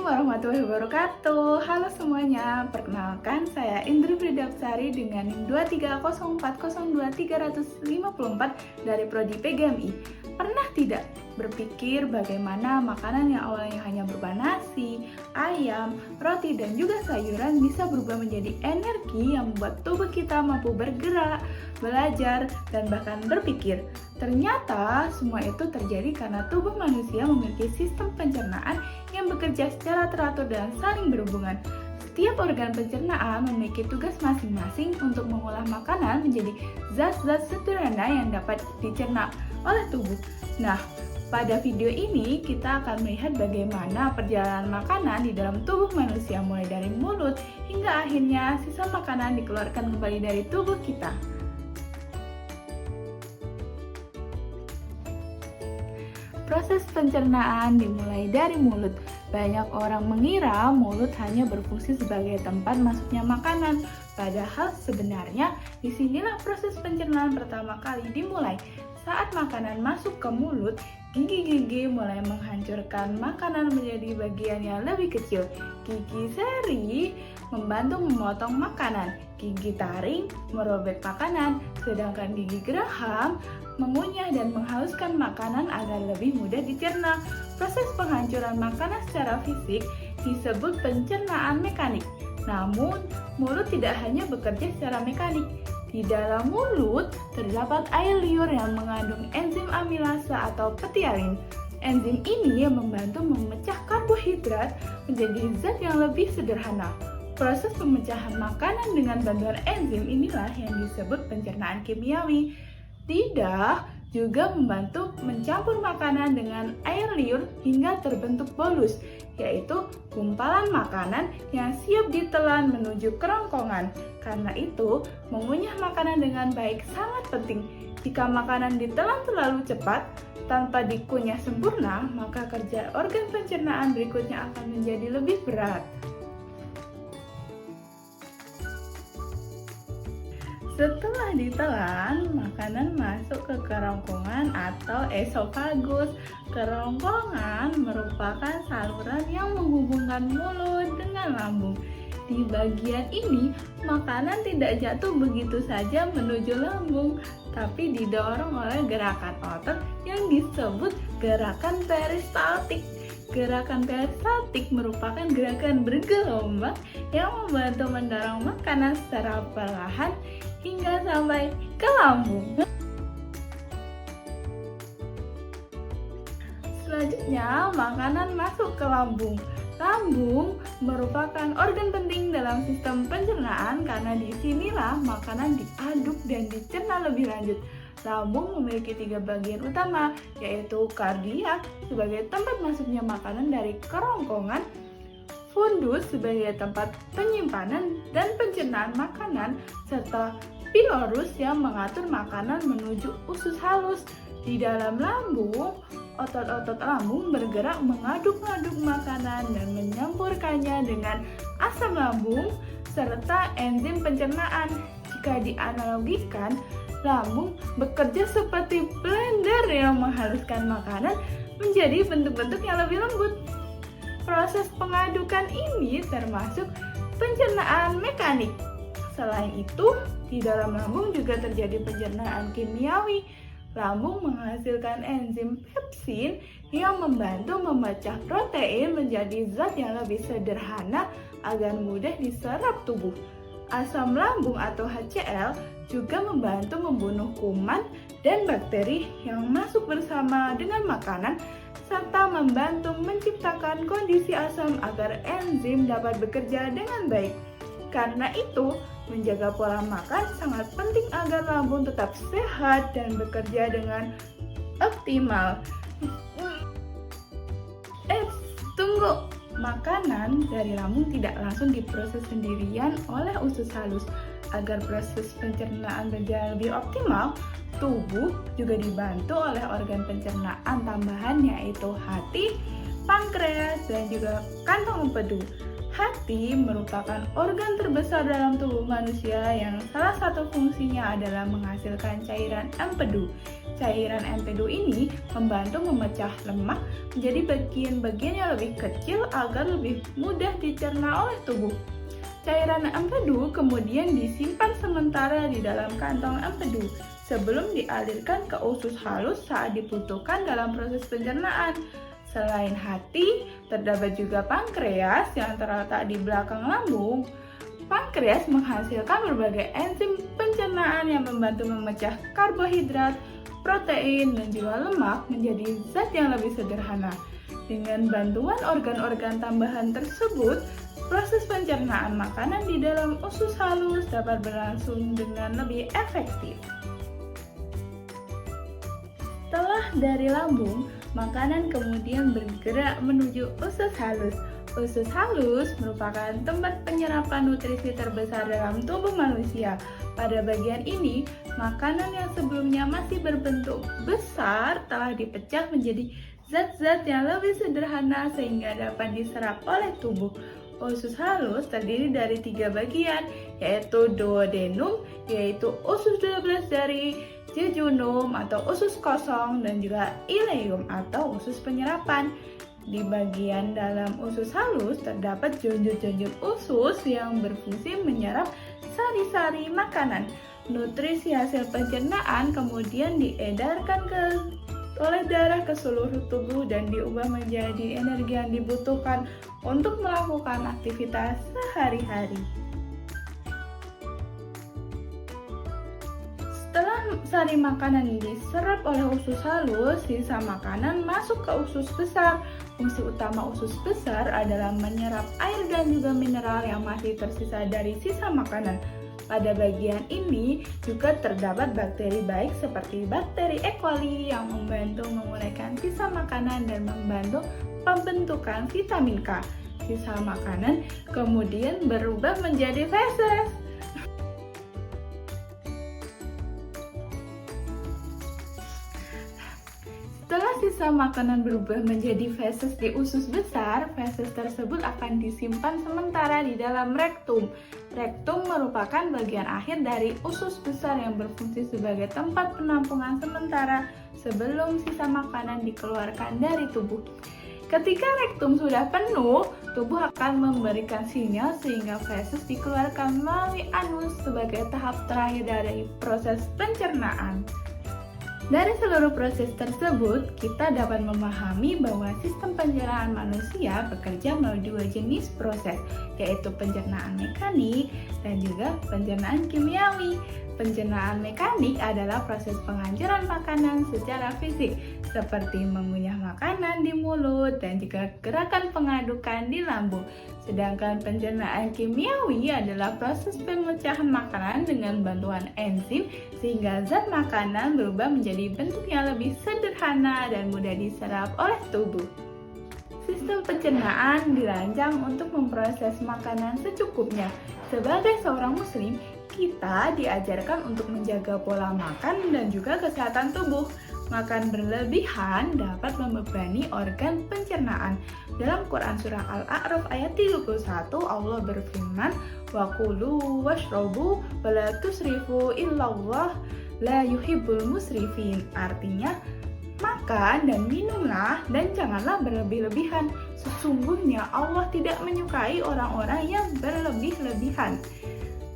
Assalamualaikum warahmatullahi wabarakatuh. Halo semuanya, perkenalkan saya Indri Fridapsari dengan NIM 230402354 dari Prodi PGMI. Pernah tidak berpikir bagaimana makanan yang awalnya hanya berupa nasi, ayam, roti, dan juga sayuran bisa berubah menjadi energi yang membuat tubuh kita mampu bergerak, belajar, dan bahkan berpikir? Ternyata semua itu terjadi karena tubuh manusia memiliki sistem pencernaan yang bekerja secara teratur dan saling berhubungan. Setiap organ pencernaan memiliki tugas masing-masing untuk mengolah makanan menjadi zat-zat sederhana yang dapat dicerna oleh tubuh. Nah, pada video ini kita akan melihat bagaimana perjalanan makanan di dalam tubuh manusia mulai dari mulut hingga akhirnya sisa makanan dikeluarkan kembali dari tubuh kita. Proses pencernaan dimulai dari mulut. Banyak orang mengira mulut hanya berfungsi sebagai tempat masuknya makanan. Padahal sebenarnya disinilah proses pencernaan pertama kali dimulai. Saat makanan masuk ke mulut, gigi-gigi mulai menghancurkan makanan menjadi bagian yang lebih kecil. Gigi seri membantu memotong makanan. Gigi taring merobek makanan, sedangkan gigi geraham mengunyah dan menghaluskan makanan agar lebih mudah dicerna. Proses penghancuran makanan secara fisik disebut pencernaan mekanik. Namun, mulut tidak hanya bekerja secara mekanik. Di dalam mulut terdapat air liur yang mengandung enzim amilase atau petialin. Enzim ini yang membantu memecah karbohidrat menjadi zat yang lebih sederhana. Proses pemecahan makanan dengan bantuan enzim inilah yang disebut pencernaan kimiawi. Lidah juga membantu mencampur makanan dengan air liur hingga terbentuk bolus, yaitu gumpalan makanan yang siap ditelan menuju kerongkongan. Karena itu, mengunyah makanan dengan baik sangat penting. Jika makanan ditelan terlalu cepat, tanpa dikunyah sempurna, maka kerja organ pencernaan berikutnya akan menjadi lebih berat. Setelah ditelan, makanan masuk ke kerongkongan atau esofagus. Kerongkongan merupakan saluran yang menghubungkan mulut dengan lambung. Di bagian ini, makanan tidak jatuh begitu saja menuju lambung, tapi didorong oleh gerakan otot yang disebut gerakan peristaltik. Gerakan peristaltik merupakan gerakan bergelombang yang membantu mendorong makanan secara perlahan hingga sampai ke lambung. Selanjutnya, makanan masuk ke lambung. Lambung merupakan organ penting dalam sistem pencernaan karena disinilah makanan diaduk dan dicerna lebih lanjut. Lambung memiliki 3 bagian utama, yaitu kardiak sebagai tempat masuknya makanan dari kerongkongan, fundus sebagai tempat penyimpanan dan pencernaan makanan, serta pilorus yang mengatur makanan menuju usus halus. Di dalam lambung, otot-otot lambung bergerak mengaduk-aduk makanan dan menyampurkannya dengan asam lambung serta enzim pencernaan. Jika dianalogikan, lambung bekerja seperti blender yang menghaluskan makanan menjadi bentuk-bentuk yang lebih lembut. Proses pengadukan ini termasuk pencernaan mekanik. Selain itu, di dalam lambung juga terjadi pencernaan kimiawi. Lambung menghasilkan enzim pepsin yang membantu memecah protein menjadi zat yang lebih sederhana agar mudah diserap tubuh. Asam lambung atau HCl juga membantu membunuh kuman dan bakteri yang masuk bersama dengan makanan serta membantu menciptakan kondisi asam agar enzim dapat bekerja dengan baik. Karena itu, menjaga pola makan sangat penting agar lambung tetap sehat dan bekerja dengan optimal. Tunggu! Makanan dari lambung tidak langsung diproses sendirian oleh usus halus. Agar proses pencernaan berjalan lebih optimal, tubuh juga dibantu oleh organ pencernaan tambahan yaitu hati, pankreas, dan juga kantong empedu. Hati merupakan organ terbesar dalam tubuh manusia yang salah satu fungsinya adalah menghasilkan cairan empedu. Cairan empedu ini membantu memecah lemak menjadi bagian-bagian yang lebih kecil agar lebih mudah dicerna oleh tubuh. Cairan empedu kemudian disimpan sementara di dalam kantong empedu sebelum dialirkan ke usus halus saat dibutuhkan dalam proses pencernaan. Selain hati, terdapat juga pankreas yang terletak di belakang lambung. Pankreas menghasilkan berbagai enzim pencernaan yang membantu memecah karbohidrat, protein, dan juga lemak menjadi zat yang lebih sederhana. Dengan bantuan organ-organ tambahan tersebut, proses pencernaan makanan di dalam usus halus dapat berlangsung dengan lebih efektif. Setelah dari lambung, makanan kemudian bergerak menuju usus halus. Usus halus merupakan tempat penyerapan nutrisi terbesar dalam tubuh manusia. Pada bagian ini, makanan yang sebelumnya masih berbentuk besar telah dipecah menjadi zat-zat yang lebih sederhana sehingga dapat diserap oleh tubuh. Usus halus terdiri dari 3 bagian, yaitu duodenum, yaitu usus 12 jari, jejunum atau usus kosong, dan juga ileum atau usus penyerapan. Di bagian dalam usus halus terdapat jonjol-jonjol usus yang berfungsi menyerap sari-sari makanan. Nutrisi hasil pencernaan kemudian diedarkan oleh darah ke seluruh tubuh dan diubah menjadi energi yang dibutuhkan untuk melakukan aktivitas sehari-hari. Setelah sari makanan diserap oleh usus halus, sisa makanan masuk ke usus besar. Fungsi utama usus besar adalah menyerap air dan juga mineral yang masih tersisa dari sisa makanan. Pada bagian ini juga terdapat bakteri baik seperti bakteri E. coli yang membantu menguraikan sisa makanan dan membantu pembentukan vitamin K. Sisa makanan kemudian berubah menjadi feses. Setelah sisa makanan berubah menjadi feses di usus besar, feses tersebut akan disimpan sementara di dalam rektum. Rektum merupakan bagian akhir dari usus besar yang berfungsi sebagai tempat penampungan sementara sebelum sisa makanan dikeluarkan dari tubuh. Ketika rektum sudah penuh, tubuh akan memberikan sinyal sehingga feses dikeluarkan melalui anus sebagai tahap terakhir dari proses pencernaan. Dari seluruh proses tersebut, kita dapat memahami bahwa sistem pencernaan manusia bekerja melalui 2 jenis proses, yaitu pencernaan mekanik dan juga pencernaan kimiawi. Pencernaan mekanik adalah proses penghancuran makanan secara fisik, seperti mengunyah makanan di mulut dan juga gerakan pengadukan di lambung. Sedangkan pencernaan kimiawi adalah proses pemecahan makanan dengan bantuan enzim sehingga zat makanan berubah menjadi bentuk yang lebih sederhana dan mudah diserap oleh tubuh. Sistem pencernaan dirancang untuk memproses makanan secukupnya. Sebagai seorang muslim, kita diajarkan untuk menjaga pola makan dan juga kesehatan tubuh. Makan berlebihan dapat membebani organ pencernaan. Dalam Quran Surah Al-A'raf ayat 31, Allah berfirman, "Wa kulu washrobu wa la tusrifu illallah la yuhibbul musrifin." Artinya, makan dan minumlah dan janganlah berlebih-lebihan. Sesungguhnya Allah tidak menyukai orang-orang yang berlebih-lebihan.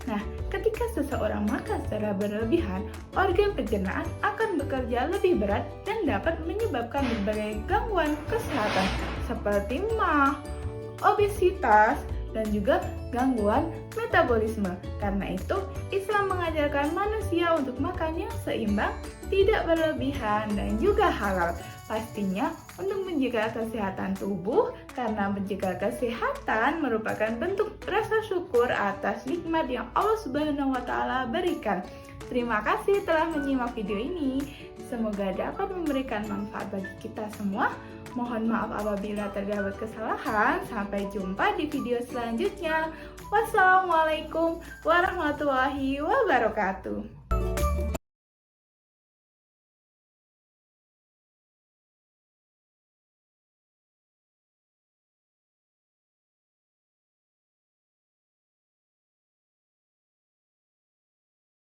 Nah, ketika seseorang makan secara berlebihan, organ pencernaan akan bekerja lebih berat dan dapat menyebabkan berbagai gangguan kesehatan seperti mah, obesitas, dan juga gangguan metabolisme. Karena itu, Islam mengajarkan manusia untuk makan yang seimbang, tidak berlebihan, dan juga halal. Pastinya untuk menjaga kesehatan tubuh, karena menjaga kesehatan merupakan bentuk rasa syukur atas nikmat yang Allah Subhanahu wa Ta'ala berikan. Terima kasih telah menyimak video ini. Semoga dapat memberikan manfaat bagi kita semua. Mohon maaf apabila terdapat kesalahan. Sampai jumpa di video selanjutnya. Wassalamualaikum warahmatullahi wabarakatuh.